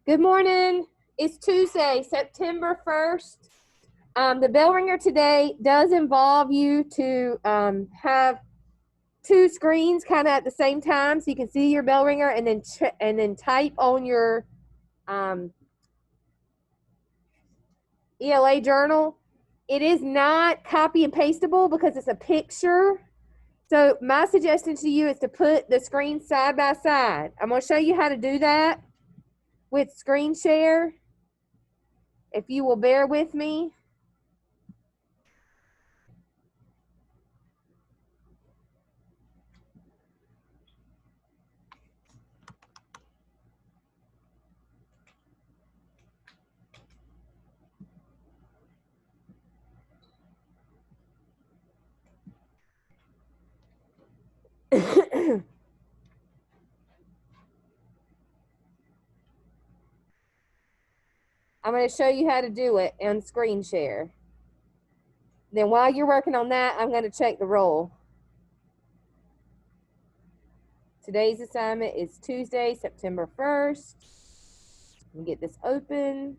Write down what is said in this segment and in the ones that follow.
Good morning. It's Tuesday, September 1st. The bell ringer today does involve you to have two screens kind of at the same time, so you can see your bell ringer and then type on your ELA journal. It is not copy and pasteable because it's a picture. So my suggestion to you is to put the screens side by side. I'm going to show you how to do that with screen share. If you will bear with me. I'm going to show you how to do it on screen share. Then while you're working on that, I'm going to check the roll. Today's assignment is Tuesday, September 1st. Let me get this open.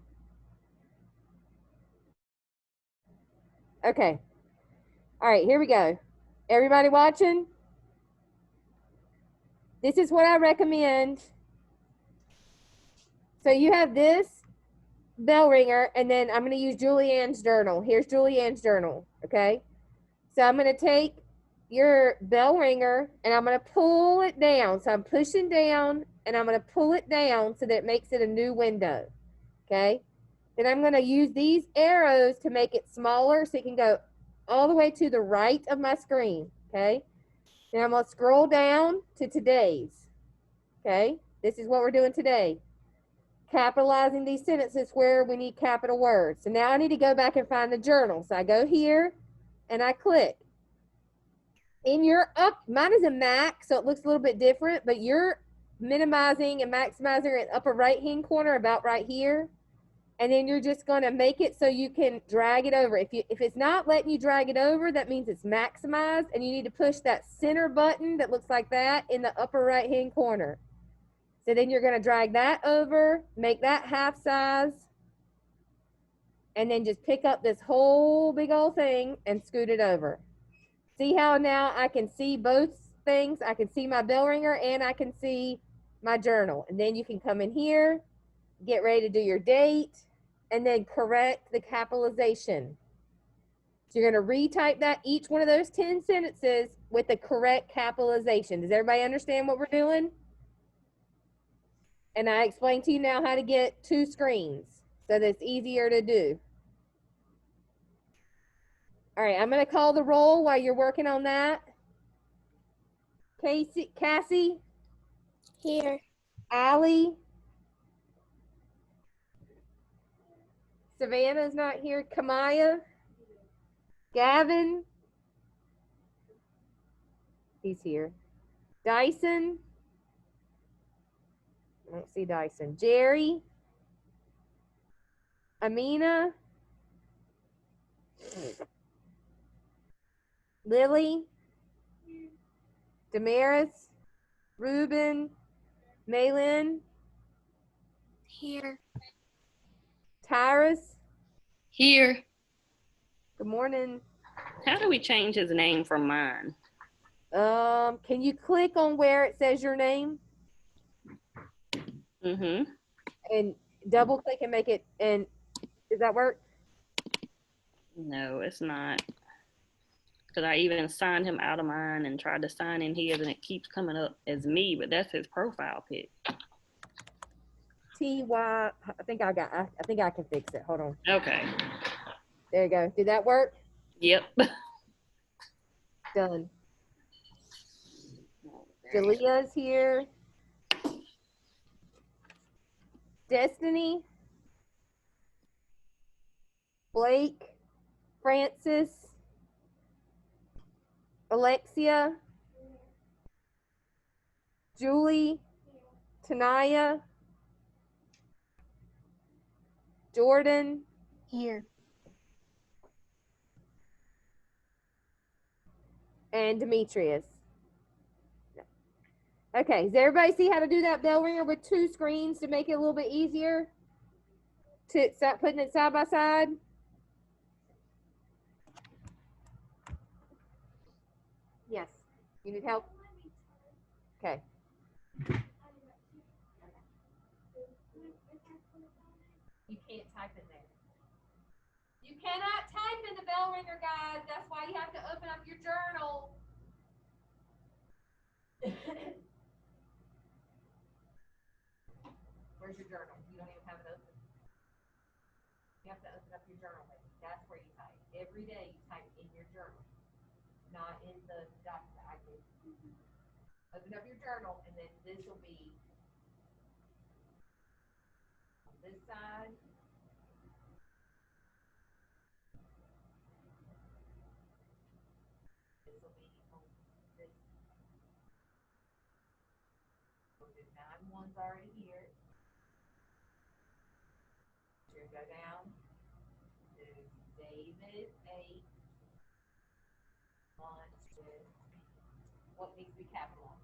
Okay. All right, here we go. Everybody watching? This is what I recommend. So you have this bell ringer, and then I'm going to use Julianne's journal. Here's Julianne's journal, okay? So I'm going to take your bell ringer and I'm going to pull it down. So I'm pushing down and I'm going to pull it down so that it makes it a new window, okay? Then I'm going to use these arrows to make it smaller so it can go all the way to the right of my screen, okay? Then I'm going to scroll down to today's, okay? This is what we're doing today. Capitalizing these sentences where we need capital words. So now I need to go back and find the journal. So I go here and I click. In your mine is a Mac, so it looks a little bit different, but you're minimizing and maximizing it upper right hand corner about right here. And then you're just going to make it so you can drag it over. If it's not letting you drag it over, that means it's maximized, and you need to push that center button that looks like that in the upper right hand corner. So then you're going to drag that over, make that half size, and then just pick up this whole big old thing and scoot it over. See how now I can see both things? I can see my bell ringer and I can see my journal. And then you can come in here, get ready to do your date, and then correct the capitalization. So you're going to retype that, each one of those 10 sentences with the correct capitalization. Does everybody understand what we're doing? And I explained to you now how to get two screens so that it's easier to do. All right, I'm going to call the roll while you're working on that. Cassie? Here. Allie? Savannah's not here. Kamaya? Gavin? He's here. Dyson? I don't see Dyson. Jerry? Amina? Lily? Damaris? Ruben? Maylin? Here. Tyrus? Here. Good morning. How do we change his name from mine? Can you click on where it says your name? Mm-hmm. And double click and make it, and does that work? No, it's not. Because I even signed him out of mine and tried to sign in his, and it keeps coming up as me, but that's his profile pic. TY, I think I can fix it. Hold on. Okay. There you go. Did that work? Yep. Done. Jalea's here. Destiny. Blake. Francis. Alexia. Julie. Tanaya. Jordan. Here. And Demetrius. Okay, does everybody see how to do that bell ringer with two screens to make it a little bit easier to start putting it side by side? Yes. You need help? Okay. You can't type in there. You cannot type in the bell ringer, guys. That's why you have to open up your journal. Where's your journal? You don't even have it open. You have to open up your journal. That's where you type. Every day you type in your journal, not in the document I gave you. Open up your journal, and then this will be on this side. This will be on this. So the 9-1's already here. Here, go down to David 8. Lunch with what needs to be capitalized?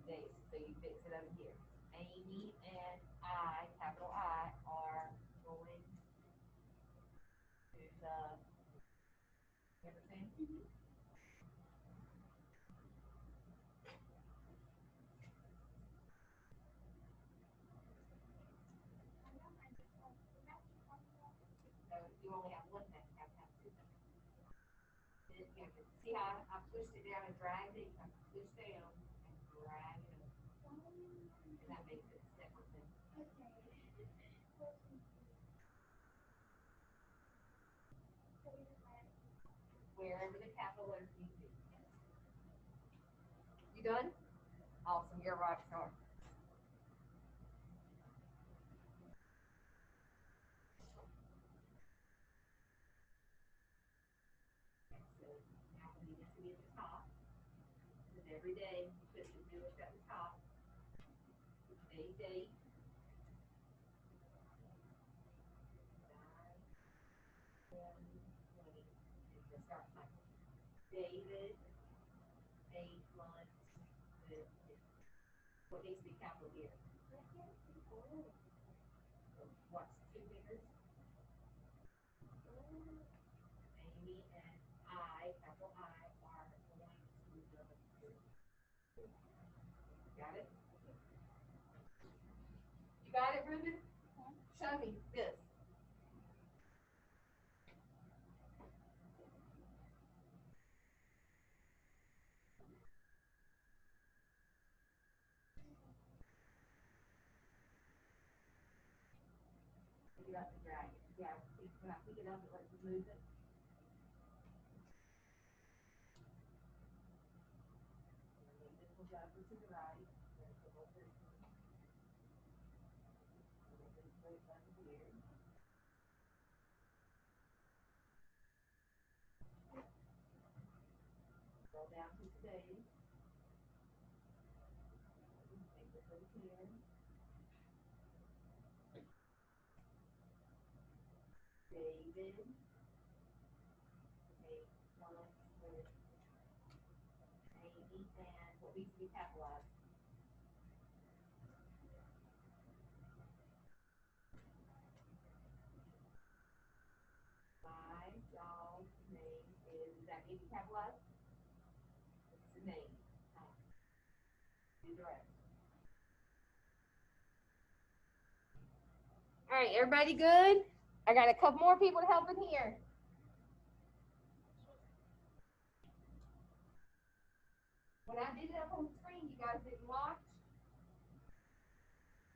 Days. So you fix it over here. Amy and I, capital I, are going to the. You understand? So you only have one thing. You have to have two things. Then you have to see how I pushed it down and dragged it. You have to push down and drag it up, and that makes it a separate thing. Wherever the capital letters need to be. You done? Awesome. You're a rock star. So now we need it to be at the top. And every day you put the newest at the top. Today's date. 9/20, and the start time. David ate lunch with what needs to be capital here. Watch two fingers. Amy and I, capital I, are going to the. Got it? You got it, Ruben? Show me this. You have to drag it. Yeah, when I pick it up, it lets you move it. This will go over to the right. There's the whole thing. This goes over here. Go down to stage. Take this over here. David. Okay, lunch with Amy and what needs to be capitalized. My dog's name is that need to be capitalized? It's the name. Do the rest. All right, everybody good? I got a couple more people to help in here. When I did it up on the screen, you guys didn't watch.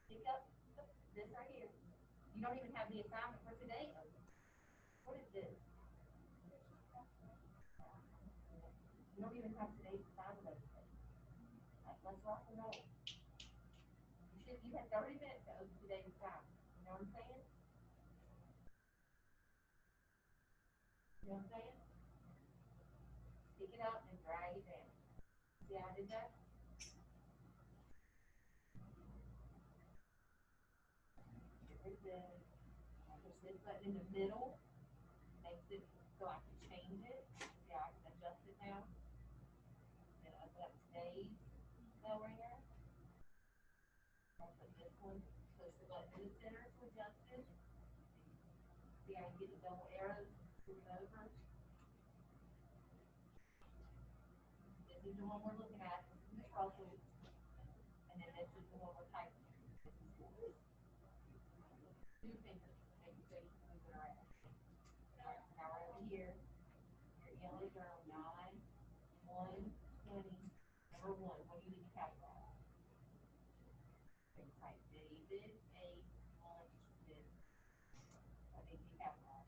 Pick up this right here. You don't even have the assignment for today. What is this? You don't even have today's assignment. Let's rock and roll. You had 30 minutes to open today's assignment. You know what I'm saying? You know what I'm saying? Pick it up and drag it down. See how I did that? Push this button in the middle. Makes it so I can change it. See how I can adjust it now. Then open up today's. bell ringer. I'll put this one, push the button in the center to adjust it. See how you get the double arrows, move it over. This is the one we're looking at. This is the trouble. And then this is the one we're typing. This is yours. 2 fingers. Make sure you move it around. Alright, now we're over here. Your ELA journal 9/1/20. Number 1. What do you need to capitalize? Okay, type David A. Munchkin. What needs to be capitalized?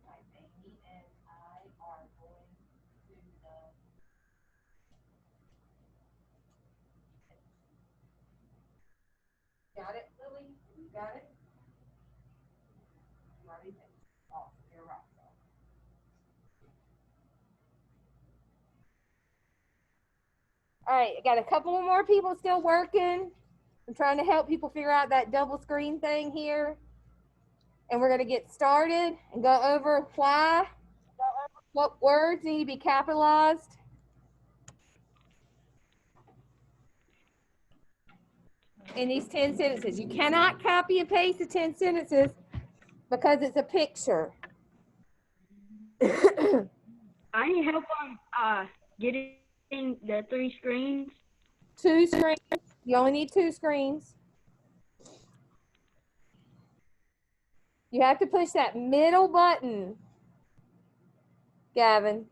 Type Amy and I are going to the Got it, Lily? You got it? You already finished. Awesome. You're right. All right, I got a couple more people still working. I'm trying to help people figure out that double screen thing here. And we're going to get started and go over why, what words need to be capitalized. In these 10 sentences. You cannot copy and paste the 10 sentences because it's a picture. I need help on getting the 3 screens. 2 screens. You only need 2 screens. You have to push that middle button, Gavin.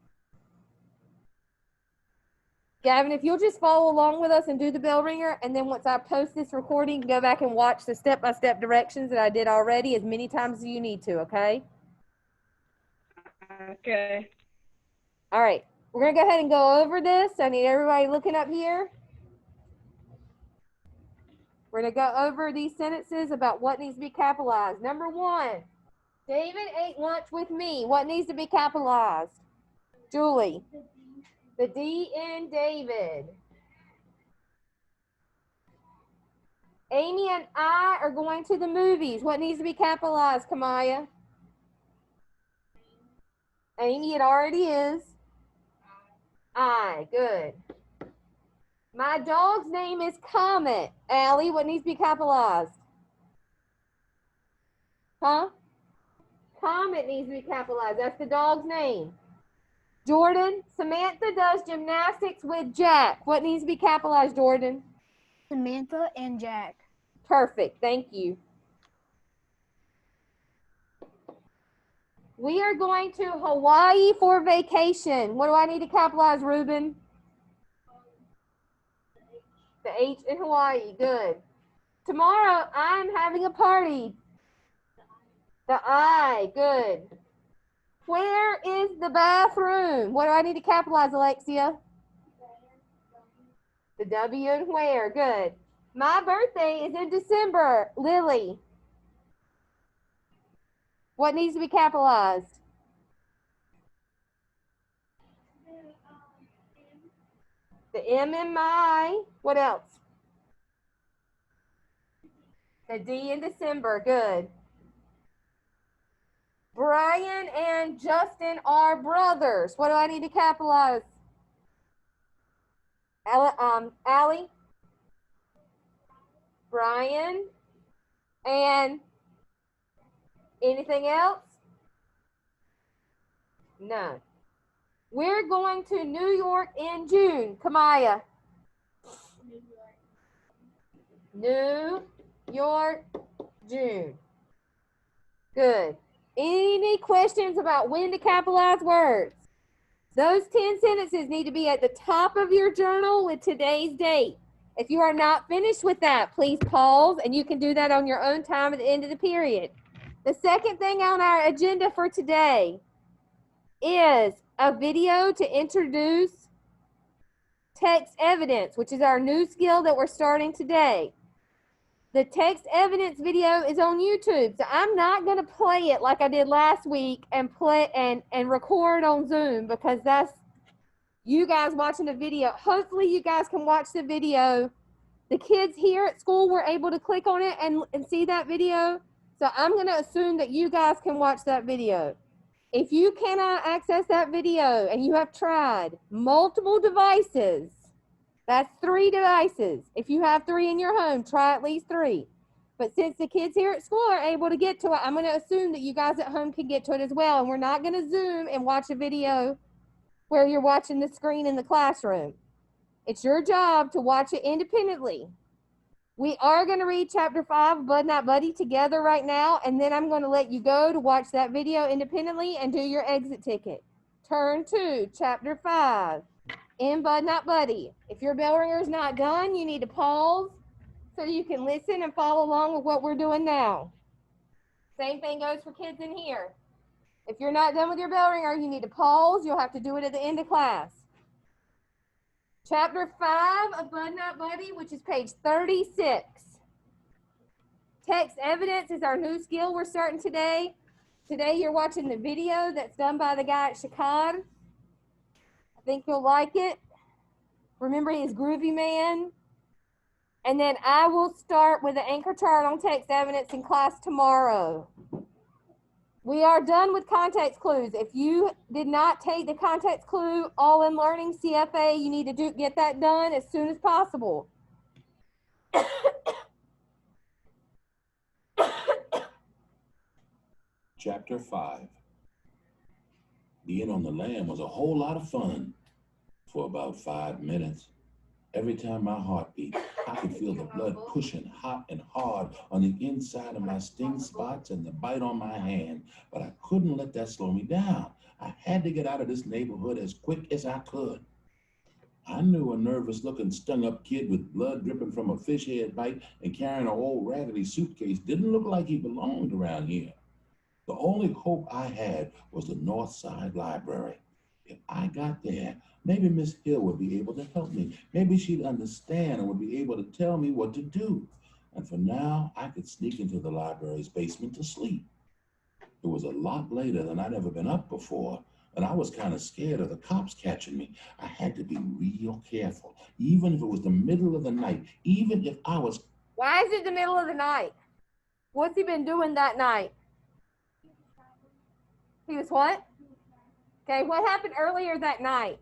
Gavin, if you'll just follow along with us and do the bell ringer, and then once I post this recording, go back and watch the step-by-step directions that I did already as many times as you need to, okay? Okay. All right. We're going to go ahead and go over this. I need everybody looking up here. We're going to go over these sentences about what needs to be capitalized. Number 1, David ate lunch with me. What needs to be capitalized? Julie. The D in David. Amy and I are going to the movies. What needs to be capitalized, Kamaya? Amy, it already is. I, good. My dog's name is Comet. Allie, what needs to be capitalized? Huh? Comet needs to be capitalized. That's the dog's name. Jordan, Samantha does gymnastics with Jack. What needs to be capitalized, Jordan? Samantha and Jack. Perfect. Thank you. We are going to Hawaii for vacation. What do I need to capitalize, Ruben? The H in Hawaii. Good. Tomorrow, I'm having a party. The I. Good. Where is the bathroom? What do I need to capitalize, Alexia? The W and where. Good. My birthday is in December. Lily. What needs to be capitalized? The M in my. What else? The D in December. Good. Brian and Justin are brothers. What do I need to capitalize? Allie? Brian. And anything else? None. We're going to New York in June. Kamaya. New York, June. Good. Any questions about when to capitalize words? Those 10 sentences need to be at the top of your journal with today's date. If you are not finished with that, please pause, and you can do that on your own time at the end of the period. The second thing on our agenda for today is a video to introduce text evidence, which is our new skill that we're starting today. The text evidence video is on YouTube, so I'm not going to play it like I did last week and play and record on Zoom, because that's you guys watching the video. Hopefully you guys can watch the video. The kids here at school were able to click on it and see that video, so I'm going to assume that you guys can watch that video. If you cannot access that video and you have tried multiple devices, that's 3 devices. If you have 3 in your home, try at least 3. But since the kids here at school are able to get to it, I'm going to assume that you guys at home can get to it as well. And we're not going to Zoom and watch a video where you're watching the screen in the classroom. It's your job to watch it independently. We are going to read chapter 5 of Bud Not Buddy together right now, and then I'm going to let you go to watch that video independently and do your exit ticket. Turn to chapter 5 in Bud Not Buddy. If your bell ringer is not done, you need to pause so you can listen and follow along with what we're doing now. Same thing goes for kids in here. If you're not done with your bell ringer, you need to pause. You'll have to do it at the end of class. Chapter 5 of Bud Not Buddy, which is page 36. Text evidence is our new skill we're starting today. Today you're watching the video that's done by the guy at Shikad. I think you'll like it. Remember, he's Groovy Man. And then I will start with the anchor chart on text evidence in class tomorrow. We are done with context clues. If you did not take the context clue all in learning CFA, you need to get that done as soon as possible. Chapter 5. Being on the lam was a whole lot of fun for about 5 minutes. Every time my heart beat, I could feel the blood pushing hot and hard on the inside of my sting spots and the bite on my hand, but I couldn't let that slow me down. I had to get out of this neighborhood as quick as I could. I knew a nervous-looking, stung-up kid with blood dripping from a fish head bite and carrying an old raggedy suitcase didn't look like he belonged around here. The only hope I had was the North Side Library. If I got there, maybe Miss Hill would be able to help me. Maybe she'd understand and would be able to tell me what to do. And for now, I could sneak into the library's basement to sleep. It was a lot later than I'd ever been up before, and I was kind of scared of the cops catching me. I had to be real careful, even if it was the middle of the night, even if I was... Why is it the middle of the night? What's he been doing that night? He was what? Okay, what happened earlier that night?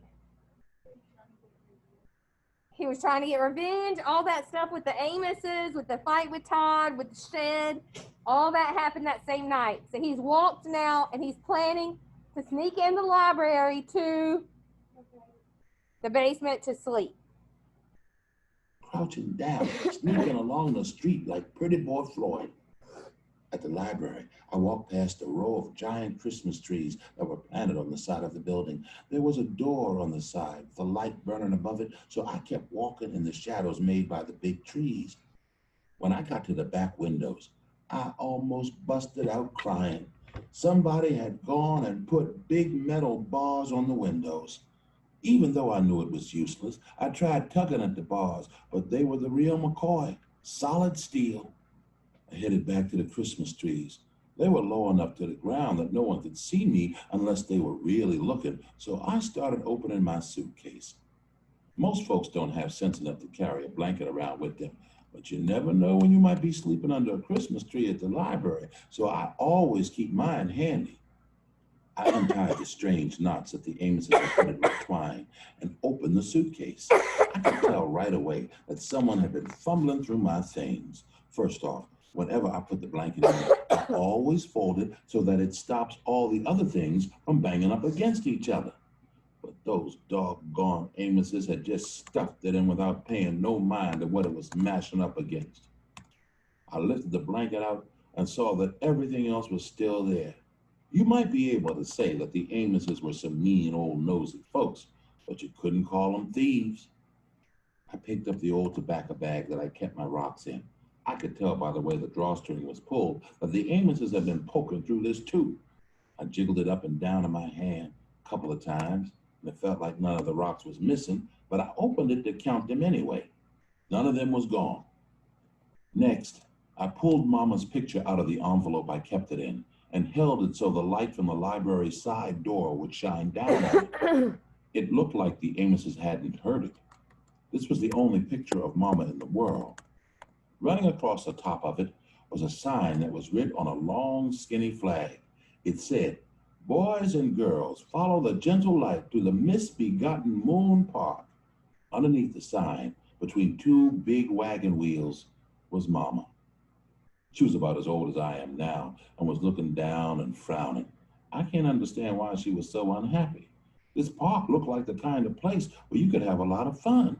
He was trying to get revenge, all that stuff with the Amoses, with the fight with Todd, with the shed, all that happened that same night. So he's walked now and he's planning to sneak in the library to the basement to sleep. Crouching down, sneaking along the street like Pretty Boy Floyd. At the library, I walked past a row of giant Christmas trees that were planted on the side of the building. There was a door on the side, with a light burning above it, so I kept walking in the shadows made by the big trees. When I got to the back windows, I almost busted out crying. Somebody had gone and put big metal bars on the windows. Even though I knew it was useless, I tried tugging at the bars, but they were the real McCoy, solid steel. I headed back to the Christmas trees. They were low enough to the ground that no one could see me unless they were really looking, so I started opening my suitcase. Most folks don't have sense enough to carry a blanket around with them, but you never know when you might be sleeping under a Christmas tree at the library, so I always keep mine handy. I untied the strange knots that the Amoses had put in with twine and opened the suitcase. I could tell right away that someone had been fumbling through my things. First off, whenever I put the blanket in, I always fold it so that it stops all the other things from banging up against each other. But those doggone Amoses had just stuffed it in without paying no mind to what it was mashing up against. I lifted the blanket out and saw that everything else was still there. You might be able to say that the Amoses were some mean old nosy folks, but you couldn't call them thieves. I picked up the old tobacco bag that I kept my rocks in. I could tell by the way the drawstring was pulled that the Amoses had been poking through this too. I jiggled it up and down in my hand a couple of times, and it felt like none of the rocks was missing, but I opened it to count them anyway. None of them was gone. Next, I pulled Mama's picture out of the envelope I kept it in and held it so the light from the library's side door would shine down on it. It looked like the Amoses hadn't heard it. This was the only picture of Mama in the world. Running across the top of it was a sign that was writ on a long, skinny flag. It said, Boys and girls, follow the gentle light through the misbegotten Moon Park. Underneath the sign, between two big wagon wheels, was Mama. She was about as old as I am now and was looking down and frowning. I can't understand why she was so unhappy. This park looked like the kind of place where you could have a lot of fun.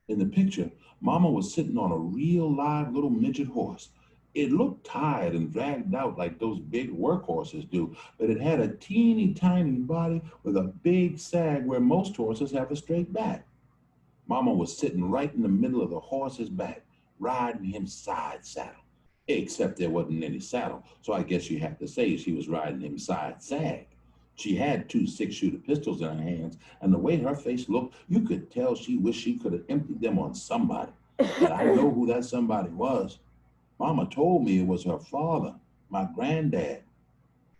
In the picture, Mama was sitting on a real live little midget horse. It looked tired and dragged out like those big workhorses do, but it had a teeny tiny body with a big sag where most horses have a straight back. Mama was sitting right in the middle of the horse's back, riding him side saddle. Except there wasn't any saddle, so I guess you have to say she was riding him side sag. She had two six-shooter pistols in her hands, and the way her face looked, you could tell she wished she could have emptied them on somebody. And I know who that somebody was. Mama told me it was her father, my granddad.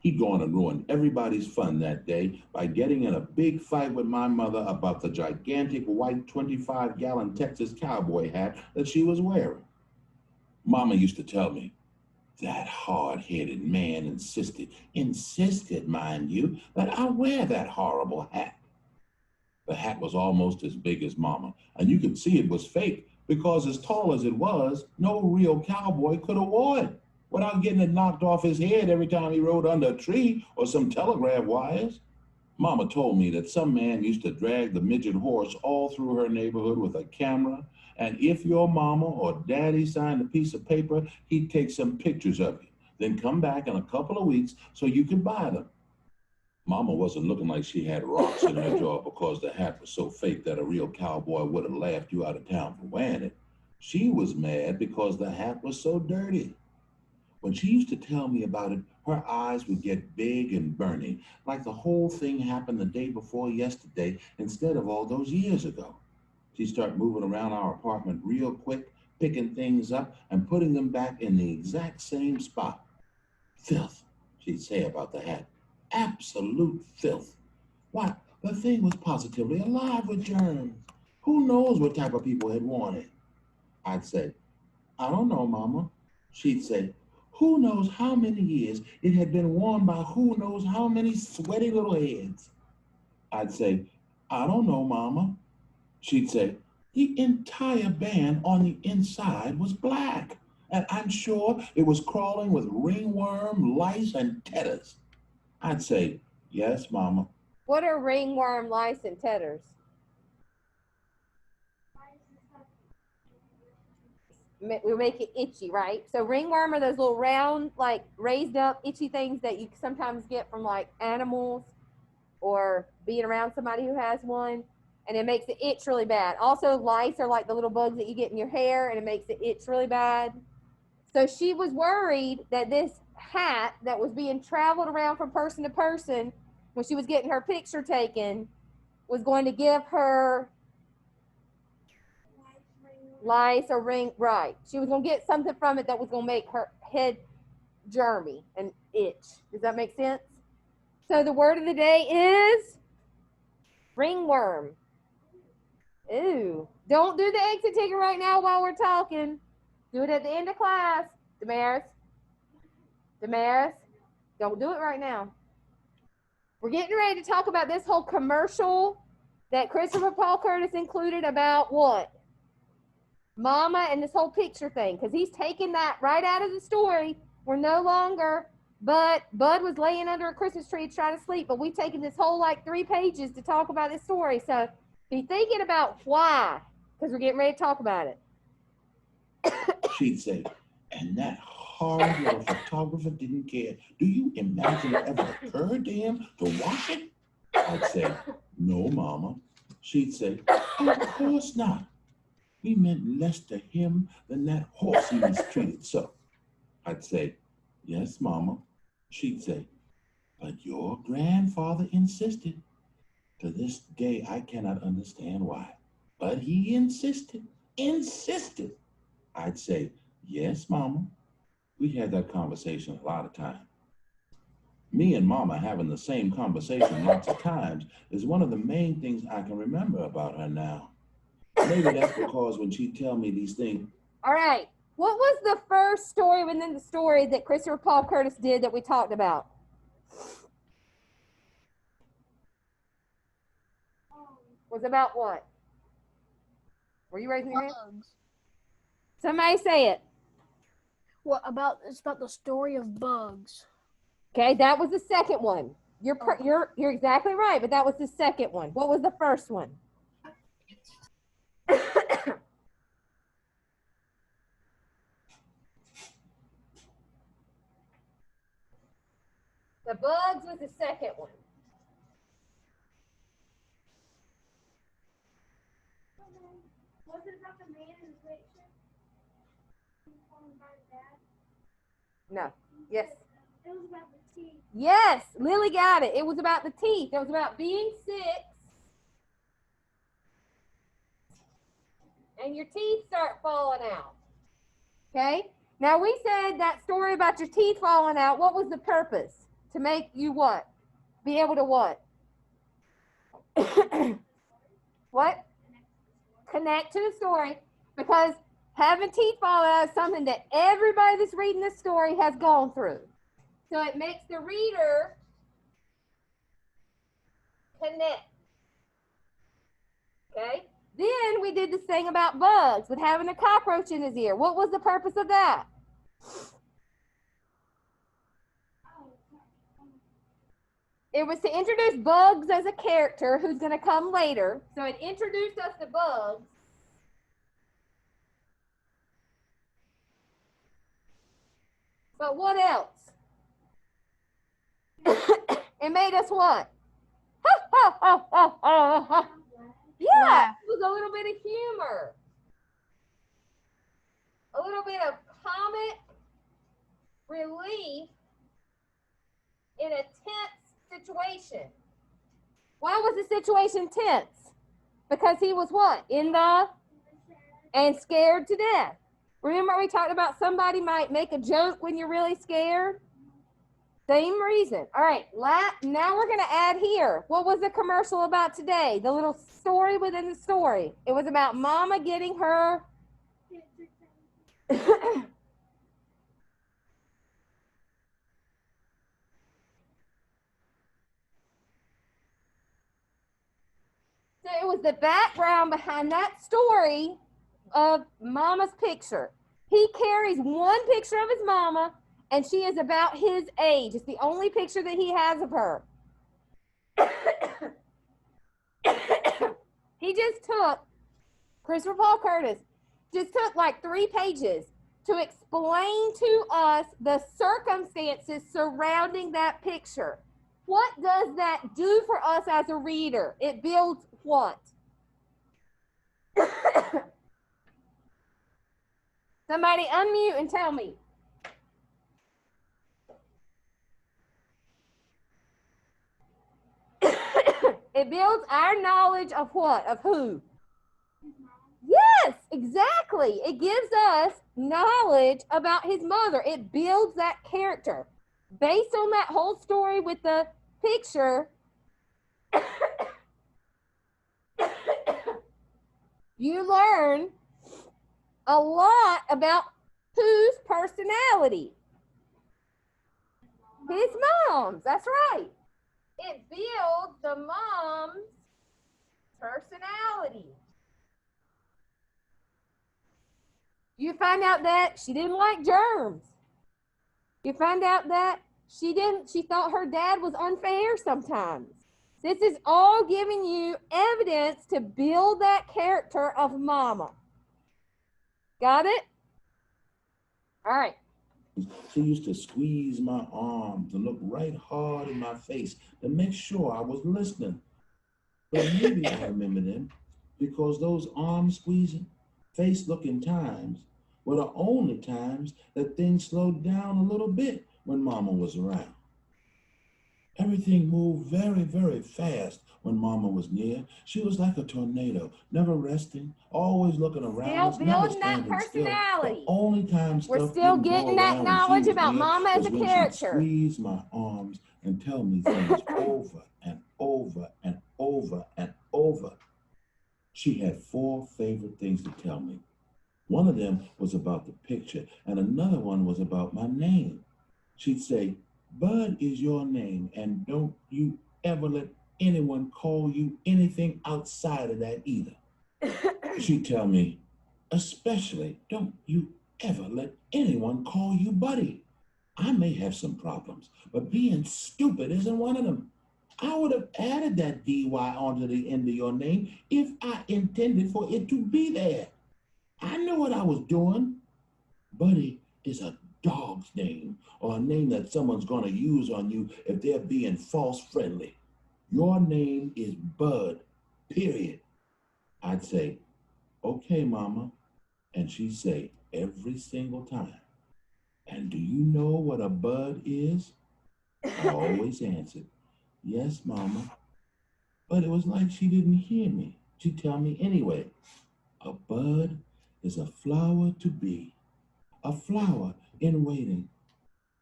He'd gone and ruined everybody's fun that day by getting in a big fight with my mother about the gigantic white 25-gallon Texas cowboy hat that she was wearing. Mama used to tell me, that hard-headed man insisted, mind you, that I wear that horrible hat. The hat was almost as big as Mama, and you could see it was fake because as tall as it was, no real cowboy could have worn it without getting it knocked off his head every time he rode under a tree or some telegraph wires. Mama told me that some man used to drag the midget horse all through her neighborhood with a camera, and if your mama or daddy signed a piece of paper, he'd take some pictures of you, then come back in a couple of weeks so you could buy them. Mama wasn't looking like she had rocks in her jaw because the hat was so fake that a real cowboy would have laughed you out of town for wearing it. She was mad because the hat was so dirty. When she used to tell me about it, her eyes would get big and burning, like the whole thing happened the day before yesterday instead of all those years ago. She'd start moving around our apartment real quick, picking things up and putting them back in the exact same spot. Filth, she'd say about the hat. Absolute filth. Why, the thing was positively alive with germs. Who knows what type of people had worn it? I'd say, I don't know, Mama. She'd say, who knows how many years it had been worn by who knows how many sweaty little heads? I'd say, I don't know, Mama. She'd say, the entire band on the inside was black, and I'm sure it was crawling with ringworm, lice, and tetters. I'd say, yes, Mama. What are ringworm, lice, and tetters? We make it itchy, right? So ringworm are those little round, like raised up, itchy things that you sometimes get from like animals or being around somebody who has one, and it makes it itch really bad. Also, lice are like the little bugs that you get in your hair, and it makes it itch really bad. So she was worried that this hat that was being traveled around from person to person when she was getting her picture taken was going to give her lice or ring, right. She was going to get something from it that was going to make her head germy and itch. Does that make sense? So the word of the day is ringworm. Ooh. Don't do the exit ticket right now while we're talking. Do it at the end of class. Damaris. Don't do it right now. We're getting ready to talk about this whole commercial that Christopher Paul Curtis included about what? Mama and this whole picture thing, because he's taking that right out of the story. We're no longer, but Bud was laying under a Christmas tree trying to sleep, but we've taken this whole like 3 pages to talk about this story. So be thinking about why, because we're getting ready to talk about it. She'd say, and that hard little photographer didn't care. Do you imagine it ever occurred to him to watch it? I'd say, no, Mama. She'd say, of course not. We meant less to him than that horse he mistreated so. I'd say, yes, Mama. She'd say, but your grandfather insisted. To this day, I cannot understand why. But he insisted. I'd say, yes, Mama. We had that conversation a lot of times. Me and Mama having the same conversation lots of times is one of the main things I can remember about her now. Maybe that's because when she tell me these things. All right. What was the first story within the story that Christopher Paul Curtis did that we talked about? was about what? Were you raising your hand? Bugs. Somebody say it. What about? It's about the story of bugs. Okay, that was the second one. You're Oh. you're exactly right, but that was the second one. What was the first one? The bugs was the second one. Was it about the man in the picture? No. Yes. It was about the teeth. Yes, Lily got it. It was about the teeth. It was about being sick. And your teeth start falling out. Okay? Now we said that story about your teeth falling out, what was the purpose? To make you what? Be able to what? What? Connect to the story, because having teeth fall out is something that everybody that's reading this story has gone through. So it makes the reader connect. Okay? Then we did this thing about bugs with having a cockroach in his ear. What was the purpose of that? It was to introduce Bugs as a character who's going to come later. So it introduced us to Bugs. But what else? It made us what? Yeah, Laugh. it was a little bit of humor. A little bit of comic relief in a tense situation. Why was the situation tense? Because he was what? And scared to death. Remember we talked about somebody might make a joke when you're really scared? Same reason. All right, now we're going to add here. What was the commercial about today? The little story within the story. It was about Mama getting her... So it was the background behind that story of Mama's picture. He carries one picture of his mama, and she is about his age. It's the only picture that he has of her. He just took, Christopher Paul Curtis, just took like 3 pages to explain to us the circumstances surrounding that picture. What does that do for us as a reader? It builds what? Somebody unmute and tell me. It builds our knowledge of what? Of who? Yes, exactly. It gives us knowledge about his mother. It builds that character. Based on that whole story with the picture, you learn a lot about whose personality? His mom's. That's right. It builds the mom's personality. You find out that she didn't like germs. You find out that she thought her dad was unfair sometimes. This is all giving you evidence to build that character of Mama. Got it? All right. She used to squeeze my arms and look right hard in my face to make sure I was listening. But maybe I remember them because those arm squeezing, face looking times were the only times that things slowed down a little bit when Mama was around. Everything moved very, very fast when Mama was near. She was like a tornado, never resting, always looking around. Still building that personality. The only time We're stuff still didn't go getting that around when she knowledge was about near Mama as was a when she'd character. squeeze my arms and tell me things over and over and over and over. She had 4 favorite things to tell me. One of them was about the picture, and another one was about my name. She'd say, Bud is your name, and don't you ever let anyone call you anything outside of that either. She'd tell me, especially, don't you ever let anyone call you buddy. I may have some problems, but being stupid isn't one of them. I would have added that DY onto the end of your name if I intended for it to be there. I knew what I was doing. Buddy is a dog's name or a name that someone's going to use on you if they're being false friendly. Your name is Bud, period. I'd say, okay, mama. And she'd say every single time, and do you know what a bud is? I always answered, yes, mama. But it was like she didn't hear me. She'd tell me anyway, a bud is a flower to be, a flower in waiting,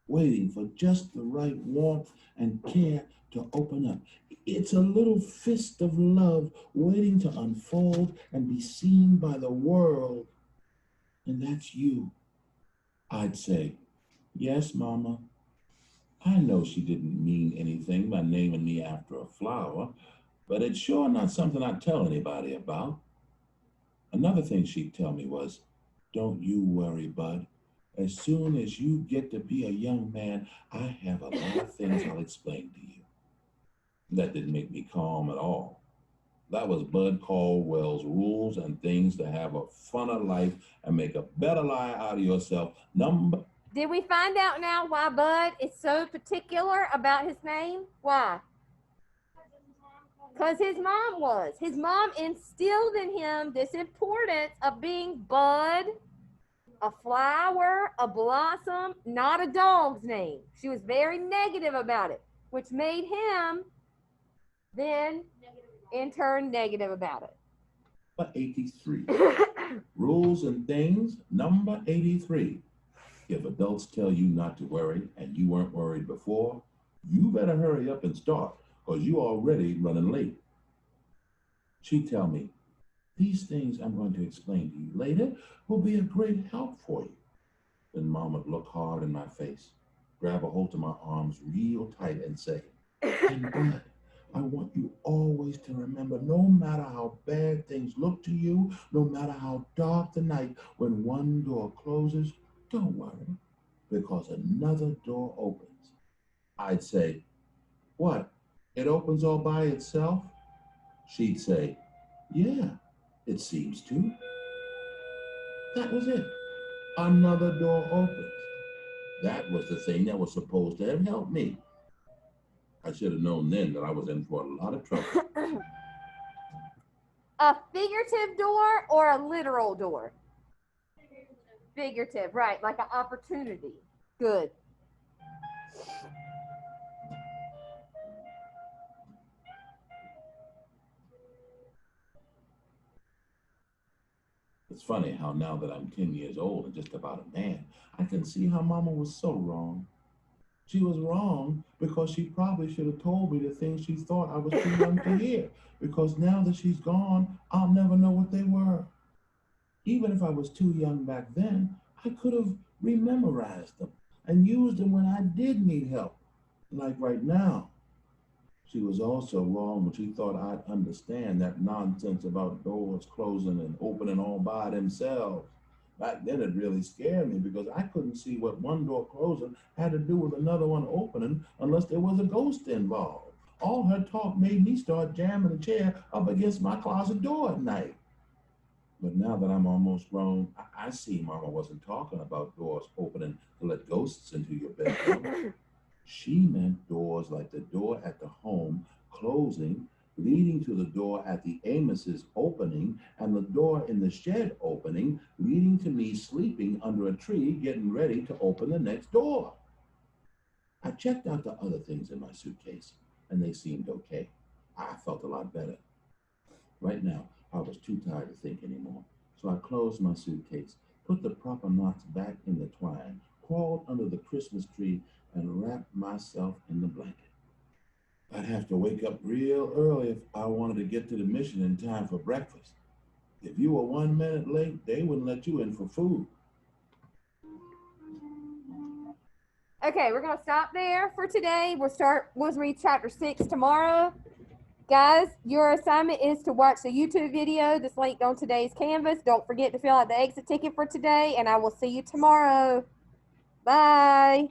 waiting for just the right warmth and care to open up. It's a little fist of love waiting to unfold and be seen by the world. And that's you. I'd say, yes, mama. I know she didn't mean anything by naming me after a flower, but it's sure not something I'd tell anybody about. Another thing she'd tell me was, don't you worry, Bud. As soon as you get to be a young man, I have a lot of things I'll explain to you. That didn't make me calm at all. That was Bud Caldwell's rules and things to have a funner life and make a better life out of yourself. Did we find out now why Bud is so particular about his name? Why? Because his mom was. His mom instilled in him this importance of being Bud, a flower, a blossom, not a dog's name. She was very negative about it, which made him then in turn negative about it. Number 83. Rules and things, number 83. If adults tell you not to worry and you weren't worried before, you better hurry up and start, because you're already running late. She'd tell me, these things I'm going to explain to you later will be a great help for you. Then Mom would look hard in my face, grab a hold of my arms real tight and say, and Bud, I want you always to remember, no matter how bad things look to you, no matter how dark the night, when one door closes, don't worry, because another door opens. I'd say, what? It opens all by itself? She'd say, yeah, it seems to. That was it. Another door opens. That was the thing that was supposed to have helped me. I should have known then that I was in for a lot of trouble. A figurative door or a literal door? Figurative, right, like an opportunity. Good. It's funny how now that I'm 10 years old and just about a man, I can see how Mama was so wrong. She was wrong because she probably should have told me the things she thought I was too young to hear, because now that she's gone, I'll never know what they were. Even if I was too young back then, I could have rememorized them and used them when I did need help, like right now. She was also wrong when she thought I'd understand that nonsense about doors closing and opening all by themselves. Back then, it really scared me because I couldn't see what one door closing had to do with another one opening unless there was a ghost involved. All her talk made me start jamming the chair up against my closet door at night. But now that I'm almost grown, I see Mama wasn't talking about doors opening to let ghosts into your bedroom. She meant doors like the door at the home closing, leading to the door at the Amos's opening, and the door in the shed opening, leading to me sleeping under a tree getting ready to open the next door. I checked out the other things in my suitcase, and they seemed okay. I felt a lot better. Right now, I was too tired to think anymore, so I closed my suitcase, put the proper knots back in the twine, crawled under the Christmas tree, and wrapped myself in the blanket. I'd have to wake up real early if I wanted to get to the mission in time for breakfast. If you were 1 minute late, they wouldn't let you in for food. Okay, we're going to stop there for today. We'll read chapter 6 tomorrow. Guys, your assignment is to watch the YouTube video that's linked on today's Canvas. Don't forget to fill out the exit ticket for today, and I will see you tomorrow. Bye.